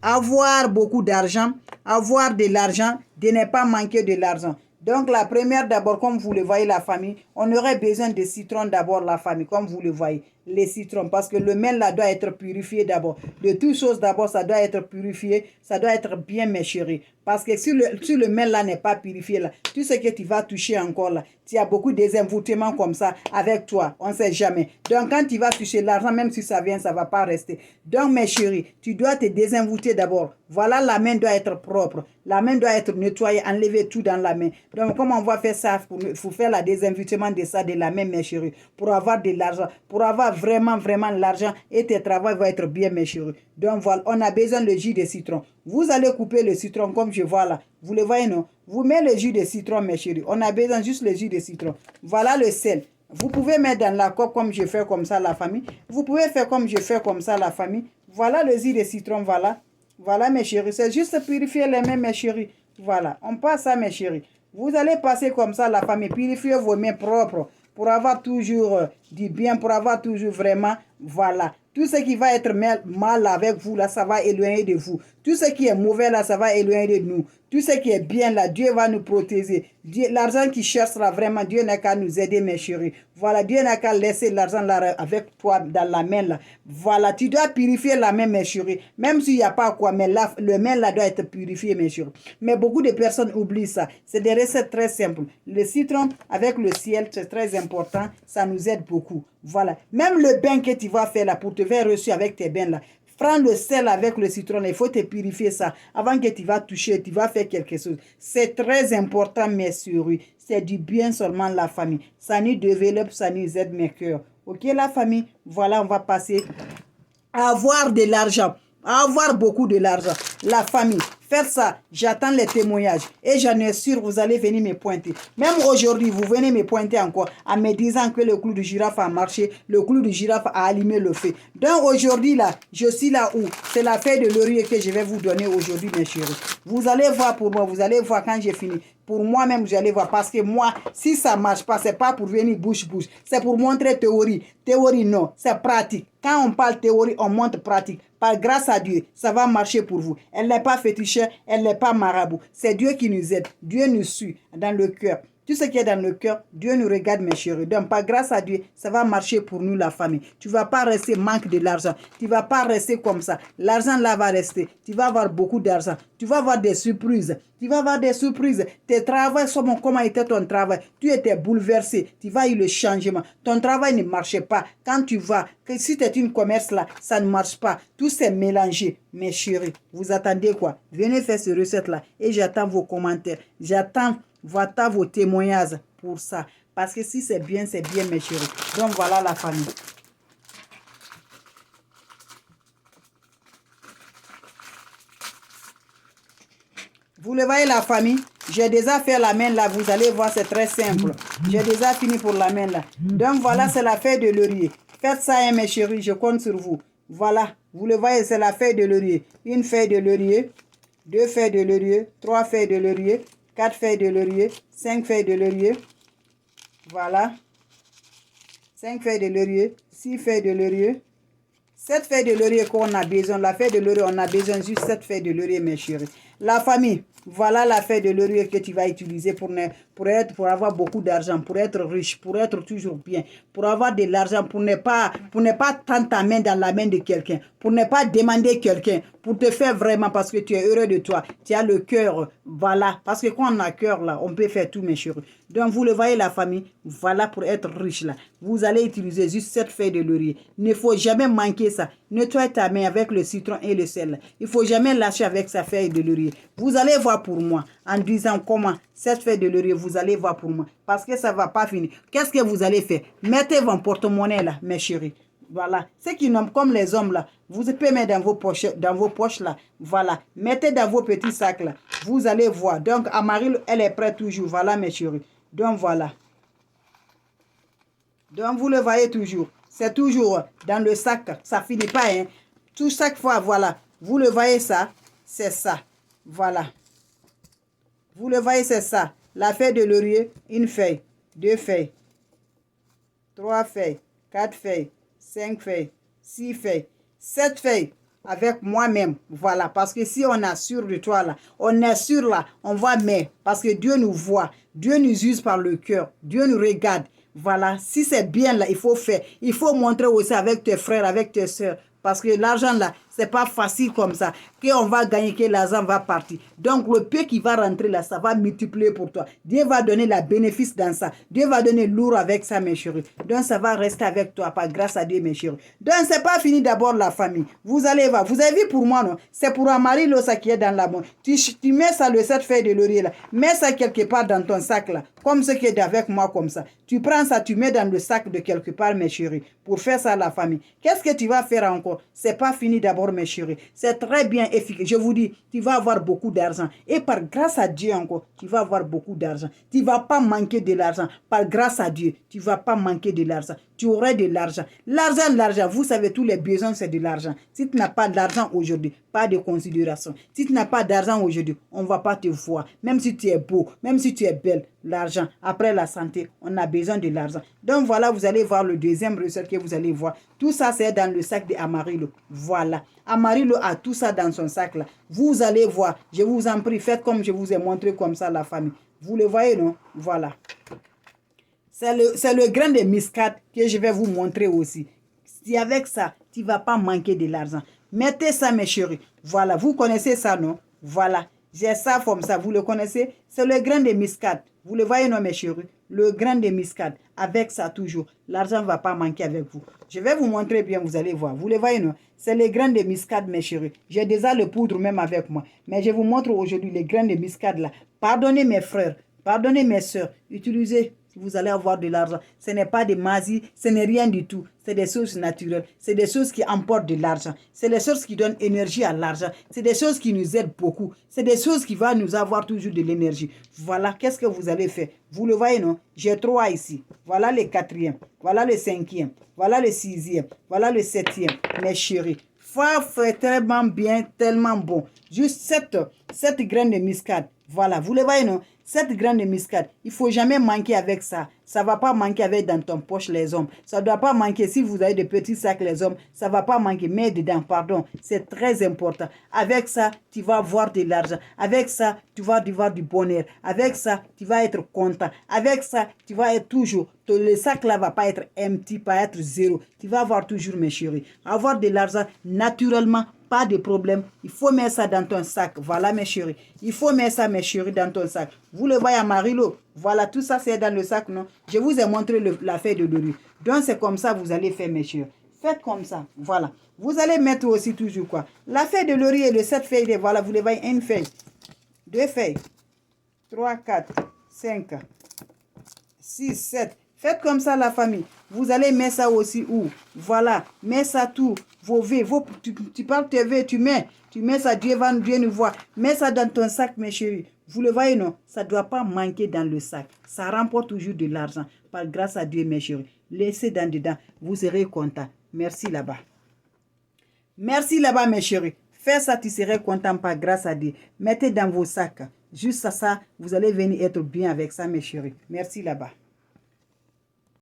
avoir beaucoup d'argent, avoir de l'argent, de ne pas manquer de l'argent. Donc la première d'abord, comme vous le voyez la famille, on aurait besoin de citron d'abord la famille, comme vous le voyez, les citrons, parce que le miel là doit être purifié d'abord. De toutes choses d'abord, ça doit être purifié, ça doit être bien mes chéris. Parce que si le miel là n'est pas purifié là, tout ce que tu vas toucher encore là, tu as beaucoup de désenvoûtements comme ça avec toi, on ne sait jamais. Donc quand tu vas toucher l'argent, même si ça vient, ça ne va pas rester. Donc mes chéris, tu dois te désenvoûter d'abord. Voilà, la main doit être propre. La main doit être nettoyée, enlever tout dans la main. Donc comment on va faire ça pour faire le désenvoûtement de ça, de la main mes chéris, pour avoir de l'argent, pour avoir vraiment l'argent et tes travaux vont être bien mes chéris. Donc voilà, on a besoin de jus de citron. Vous allez couper le citron comme je vois là. Vous le voyez non? Vous mettez le jus de citron mes chéris. On a besoin juste le jus de citron. Voilà le sel. Vous pouvez mettre dans la coque comme je fais comme ça la famille. Vous pouvez faire comme je fais comme ça la famille. Voilà le jus de citron, voilà. Voilà mes chéris. C'est juste purifier les mains mes chéris. Voilà. On passe ça mes chéris. Vous allez passer comme ça la famille. Purifiez vos mains propres. Pour avoir toujours du bien, pour avoir toujours vraiment, voilà. Tout ce qui va être mal avec vous, là, ça va éloigner de vous. Tout ce qui est mauvais, là, ça va éloigner de nous. Tout ce qui est bien, là, Dieu va nous protéger. L'argent qui cherche, là, vraiment, Dieu n'a qu'à nous aider, mes chéris. Voilà, Dieu n'a qu'à laisser l'argent, là, avec toi, dans la main, là. Voilà, tu dois purifier la main, mes chéris. Même s'il n'y a pas quoi, mais là, le main, là, doit être purifié, mes chéris. Mais beaucoup de personnes oublient ça. C'est des recettes très simples. Le citron avec le ciel, c'est très important. Ça nous aide beaucoup. Voilà. Même le bain que tu vas faire, là, pour te faire reçu avec tes bains, là. Prends le sel avec le citron, il faut te purifier ça avant que tu vas toucher, tu vas faire quelque chose. C'est très important, mes souris. C'est du bien seulement la famille. Ça nous développe, ça nous aide mes cœurs. Ok, la famille? Voilà, on va passer à avoir de l'argent. À avoir beaucoup de l'argent. La famille. Faire ça, j'attends les témoignages. Et j'en ai sûr, vous allez venir me pointer. Même aujourd'hui, vous venez me pointer encore en me disant que le clou de girafe a marché, le clou de girafe a allumé le feu. Donc aujourd'hui, là, je suis là où c'est la feuille de laurier que je vais vous donner aujourd'hui, mes chéris. Vous allez voir pour moi, vous allez voir quand j'ai fini. Pour moi-même, j'allais voir. Parce que moi, si ça ne marche pas, ce n'est pas pour venir bouche-bouche. C'est pour montrer théorie. Théorie, non. C'est pratique. Quand on parle théorie, on montre pratique. Par grâce à Dieu, ça va marcher pour vous. Elle n'est pas féticheur, elle n'est pas marabout. C'est Dieu qui nous aide. Dieu nous suit dans le cœur. Tout ce qui est dans le cœur, Dieu nous regarde, mes chéris. Donc, par grâce à Dieu, ça va marcher pour nous, la famille. Tu ne vas pas rester manque de l'argent. Tu ne vas pas rester comme ça. L'argent là va rester. Tu vas avoir beaucoup d'argent. Tu vas avoir des surprises. Tu vas avoir des surprises. Tes travaux, comment était ton travail? Tu étais bouleversé. Tu vas eu le changement. Ton travail ne marchait pas. Quand tu vas, que si tu es une commerce là, ça ne marche pas. Tout s'est mélangé. Mes chéris, vous attendez quoi? Venez faire cette recette là. Et j'attends vos commentaires. J'attends vos témoignages pour ça. Parce que si c'est bien, mes chéris. Donc voilà la famille. Vous le voyez la famille? J'ai déjà fait la main là. Vous allez voir, c'est très simple. J'ai déjà fini pour la main là. Donc voilà, c'est la feuille de laurier. Faites ça, hein, mes chéris. Je compte sur vous. Voilà. Vous le voyez, c'est la feuille de laurier. Une feuille de laurier. 2 feuilles de laurier. 3 feuilles de laurier. 4 feuilles de laurier. 5 feuilles de laurier. Voilà. 5 feuilles de laurier. 6 feuilles de laurier. 7 feuilles de laurier qu'on a besoin. La feuille de laurier, on a besoin juste 7 feuilles de laurier, mes chéris. La famille, voilà la feuille de laurier que tu vas utiliser pour avoir beaucoup d'argent, pour être riche, pour être toujours bien, pour avoir de l'argent, pour ne pas tendre ta main dans la main de quelqu'un, pour ne pas demander quelqu'un, pour te faire vraiment parce que tu es heureux de toi. Tu as le cœur, voilà. Parce que quand on a cœur là, on peut faire tout, mes chéris. Donc vous le voyez la famille, voilà pour être riche là. Vous allez utiliser juste 7 feuilles de laurier. Il ne faut jamais manquer ça. Nettoie ta main avec le citron et le sel. Il ne faut jamais lâcher avec sa feuille de laurier. Vous allez voir pour moi en disant comment cette feuille de laurier, vous allez voir pour moi. Parce que ça ne va pas finir. Qu'est-ce que vous allez faire? Mettez vos porte-monnaie là, mes chéris. Voilà. Ceux qui n'ont comme les hommes là, vous pouvez mettre dans vos poches là. Voilà. Mettez dans vos petits sacs là. Vous allez voir. Donc, Amaril, elle est prête toujours. Voilà, mes chéris. Donc, voilà. Donc, vous le voyez toujours. C'est toujours dans le sac. Ça ne finit pas, hein. Tout chaque fois, voilà. Vous le voyez ça? C'est ça. Voilà. Vous le voyez, c'est ça. La feuille de laurier, une feuille, 2 feuilles, 3 feuilles, 4 feuilles, 5 feuilles, 6 feuilles, 7 feuilles. avec moi-même. Voilà, parce que si on assure de toi là, on assure là, on va mais, parce que Dieu nous voit, Dieu nous use par le cœur, Dieu nous regarde. Voilà, si c'est bien là, il faut faire. Il faut montrer aussi avec tes frères, avec tes soeurs. Parce que l'argent là, c'est pas facile comme ça. Qu'on va gagner, que l'argent va partir. Donc le peu qui va rentrer là, ça va multiplier pour toi. Dieu va donner la bénéfice dans ça. Dieu va donner lourd avec ça, mes chéris. Donc ça va rester avec toi, pas grâce à Dieu, mes chéris. Donc c'est pas fini d'abord la famille. Vous allez voir. Vous avez vu pour moi, non? C'est pour Amari ça qui est dans la bonne. Tu mets ça, le 7 feuilles de laurier là. Mets ça quelque part dans ton sac là. Comme ce qui est avec moi comme ça. Tu prends ça, tu mets dans le sac de quelque part, mes chéris. Pour faire ça à la famille. Qu'est-ce que tu vas faire encore? C'est pas fini d'abord, mes chéris. C'est très bien efficace. Je vous dis, tu vas avoir beaucoup d'argent. Et par grâce à Dieu encore, tu vas avoir beaucoup d'argent. Tu ne vas pas manquer de l'argent. Par grâce à Dieu, tu ne vas pas manquer de l'argent. Tu aurais de l'argent. L'argent, vous savez, tous les besoins, c'est de l'argent. Si tu n'as pas d'argent aujourd'hui, pas de considération. Si tu n'as pas d'argent aujourd'hui, on ne va pas te voir. Même si tu es beau, même si tu es belle, l'argent. Après la santé, on a besoin de l'argent. Donc voilà, vous allez voir le deuxième recette que vous allez voir. Tout ça, c'est dans le sac de Amarillo. Voilà. Amarillo a tout ça dans son sac là. Vous allez voir. Je vous en prie, faites comme je vous ai montré comme ça la famille. Vous le voyez, non? Voilà. C'est le grain de muscade que je vais vous montrer aussi. Si avec ça, tu ne vas pas manquer de l'argent. Mettez ça, mes chéris. Voilà, vous connaissez ça, non? Voilà. J'ai ça comme ça, vous le connaissez? C'est le grain de muscade. Vous le voyez, non, mes chéris? Le grain de muscade. Avec ça, toujours. L'argent ne va pas manquer avec vous. Je vais vous montrer bien, vous allez voir. Vous le voyez, non? C'est le grain de muscade, mes chéris. J'ai déjà le poudre même avec moi. Mais je vous montre aujourd'hui les grains de muscade là. Pardonnez mes frères. Pardonnez mes soeurs. Utilisez. Vous allez avoir de l'argent. Ce n'est pas des mazis, ce n'est rien du tout. C'est des choses naturelles. C'est des choses qui emportent de l'argent. C'est des choses qui donnent énergie à l'argent. C'est des choses qui nous aident beaucoup. C'est des choses qui vont nous avoir toujours de l'énergie. Voilà, qu'est-ce que vous allez faire? Vous le voyez, non? J'ai 3 ici. Voilà le 4e. Voilà le 5e. Voilà le 6e. Voilà le 7e. Mes chéris. Fait tellement bien, tellement bon. Juste 7 graines de muscade. Voilà, vous le voyez, non? 7 graines de muscade. Il ne faut jamais manquer avec ça. Ça ne va pas manquer avec dans ton poche, les hommes. Ça ne doit pas manquer. Si vous avez des petits sacs, les hommes, ça ne va pas manquer. Mais dedans, pardon, c'est très important. Avec ça, tu vas avoir de l'argent. Avec ça, tu vas avoir du bonheur. Avec ça, tu vas être content. Avec ça, tu vas être toujours. Le sac là ne va pas être empty, pas être zéro. Tu vas avoir toujours, mes chéris. Avoir de l'argent naturellement. Pas de problème. Il faut mettre ça dans ton sac. Voilà, mes chéris. Il faut mettre ça, mes chéris, dans ton sac. Vous le voyez à Amarillo. Voilà, tout ça, c'est dans le sac, non? Je vous ai montré la feuille de laurier. Donc, c'est comme ça vous allez faire, mes chéris. Faites comme ça. Voilà. Vous allez mettre aussi toujours quoi? La feuille de laurier, le 7 feuilles. Voilà, vous le voyez, une feuille. 2 feuilles. 3, 4, 5, 6, 7. Faites comme ça la famille. Vous allez mettre ça aussi où? Voilà. Mets ça tout. Vos vœux. Tu parles tes vœux, tu mets ça, Dieu nous voit. Mets ça dans ton sac, mes chéris. Vous le voyez, non? Ça ne doit pas manquer dans le sac. Ça remporte toujours de l'argent. Par grâce à Dieu, mes chéris. Laissez dedans. Vous serez content. Merci là-bas. Merci là-bas, mes chéris. Faites ça, tu serais content par grâce à Dieu. Mettez dans vos sacs. Juste ça, vous allez venir être bien avec ça, mes chéris. Merci là-bas.